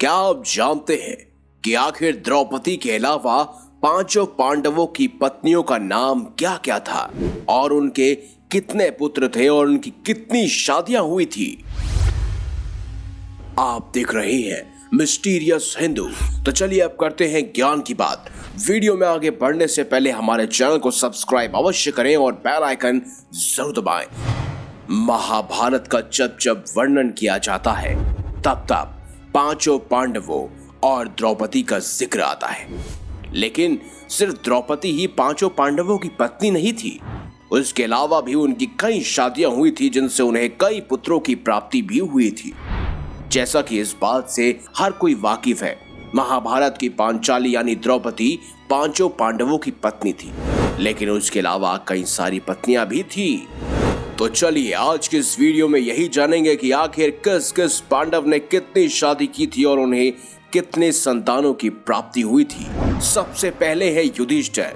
क्या आप जानते हैं कि आखिर द्रौपदी के अलावा पांचों पांडवों की पत्नियों का नाम क्या क्या था और उनके कितने पुत्र थे और उनकी कितनी शादियां हुई थी? आप देख रहे हैं मिस्टीरियस हिंदू। तो चलिए अब करते हैं ज्ञान की बात। वीडियो में आगे बढ़ने से पहले हमारे चैनल को सब्सक्राइब अवश्य करें और बेल आइकन जरूर दबाएं। महाभारत का जब जब वर्णन किया जाता है तब तब पांचों पांडवों और द्रौपदी का जिक्र आता है, लेकिन सिर्फ द्रौपदी ही पांचों पांडवों की पत्नी नहीं थी। उसके अलावा भी उनकी कई शादियां हुई थी जिनसे उन्हें कई पुत्रों की प्राप्ति भी हुई थी। जैसा कि इस बात से हर कोई वाकिफ है, महाभारत की पांचाली यानी द्रौपदी पांचों पांडवों की पत्नी थी, लेकिन उसके अलावा कई सारी पत्नियां भी थी। तो चलिए आज के इस वीडियो में यही जानेंगे कि आखिर किस किस पांडव ने कितनी शादी की थी और उन्हें कितने संतानों की प्राप्ति हुई थी। सबसे पहले है युधिष्ठिर।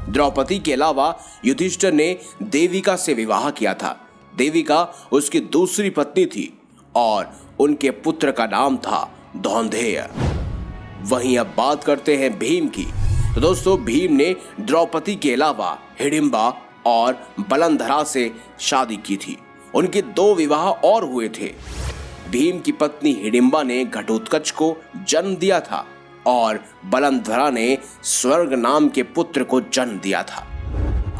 द्रौपदी के अलावा युधिष्ठिर ने देविका से विवाह किया था। देविका उसकी दूसरी पत्नी थी और उनके पुत्र का नाम था धौंधेय। वहीं अब बात करते हैं भीम की। तो दोस्तों, भीम ने द्रौपदी के अलावा हिडिंबा और बलंधरा से शादी की थी। उनके 2 विवाह और हुए थे। भीम की पत्नी हिडिंबा ने घटोत्कच को जन्म दिया था और बलंधरा ने स्वर्ग नाम के पुत्र को जन्म दिया था।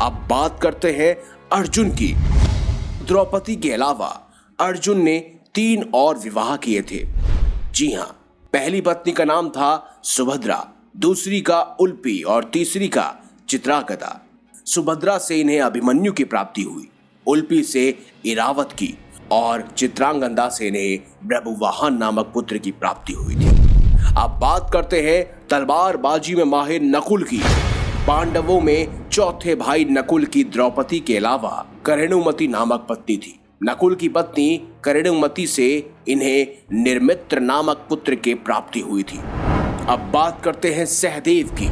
अब बात करते हैं अर्जुन की। द्रौपदी के अलावा अर्जुन ने 3 और विवाह किए थे। जी हाँ, पहली पत्नी का नाम था सुभद्रा, दूसरी का उल्पी और तीसरी का चित्रागदा। सुभद्रा से इन्हें अभिमन्यु की प्राप्ति हुई, उल्पी से इरावत की और चित्रांगदा से इन्हें ब्रभुवाहन नामक पुत्र की प्राप्ति हुई थी। अब बात करते हैं तलवारबाजी में माहिर नकुल की। पांडवों में चौथे भाई नकुल की द्रौपदी के अलावा करेणुमति नामक पत्नी थी। नकुल की पत्नी करेणुमति से इन्हें निर्मित्र नामक पुत्र की प्राप्ति हुई थी। अब बात करते हैं सहदेव की।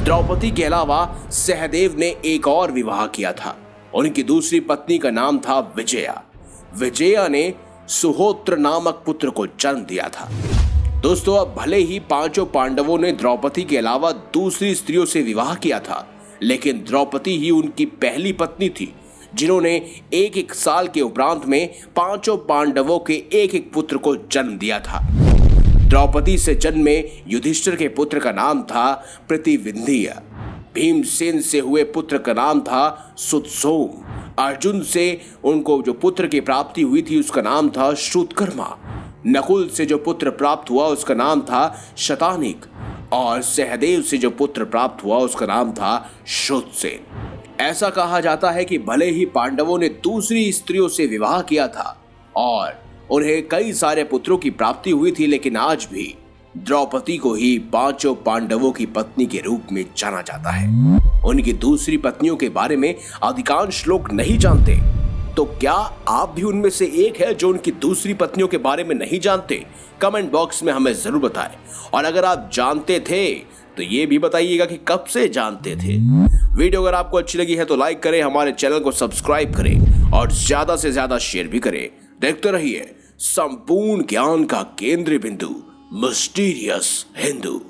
द्रौपदी के अलावा सहदेव ने एक और विवाह किया था। उनकी दूसरी पत्नी का नाम था विजया। विजया ने सुहोत्र नामक पुत्र को जन्म दिया था। दोस्तों, अब भले ही पांचों पांडवों ने द्रौपदी के अलावा दूसरी स्त्रियों से विवाह किया था, लेकिन द्रौपदी ही उनकी पहली पत्नी थी जिन्होंने एक साल के उपरांत में पांचों पांडवों के एक पुत्र को जन्म दिया था। द्रौपदी से जन्मे युधिष्ठिर के पुत्र का नाम था प्रतिविंध्य। भीमसेन से हुए पुत्र का नाम था सुतसोम। अर्जुन से उनको जो पुत्र की प्राप्ति हुई थी उसका नाम था श्रुतकर्मा। नकुल से जो पुत्र प्राप्त हुआ उसका नाम था शतानिक और सहदेव से जो पुत्र प्राप्त हुआ उसका नाम था श्रुतसेन। ऐसा कहा जाता है कि भले ही पांडवों ने दूसरी स्त्रियों से विवाह किया था और उन्हें कई सारे पुत्रों की प्राप्ति हुई थी, लेकिन आज भी द्रौपदी को ही पांचों पांडवों की पत्नी के रूप में जाना जाता है। उनकी दूसरी पत्नियों के बारे में अधिकांश लोग नहीं जानते। तो क्या आप भी उनमें से एक है जो उनकी दूसरी पत्नियों के बारे में नहीं जानते? कमेंट बॉक्स में हमें जरूर बताएं। और अगर आप जानते थे तो ये भी बताइएगा कि कब से जानते थे। वीडियो अगर आपको अच्छी लगी है तो लाइक करें, हमारे चैनल को सब्सक्राइब करें और ज्यादा से ज्यादा शेयर भी करें। देखते रहिए संपूर्ण ज्ञान का केंद्रीय बिंदु मिस्टीरियस हिंदू।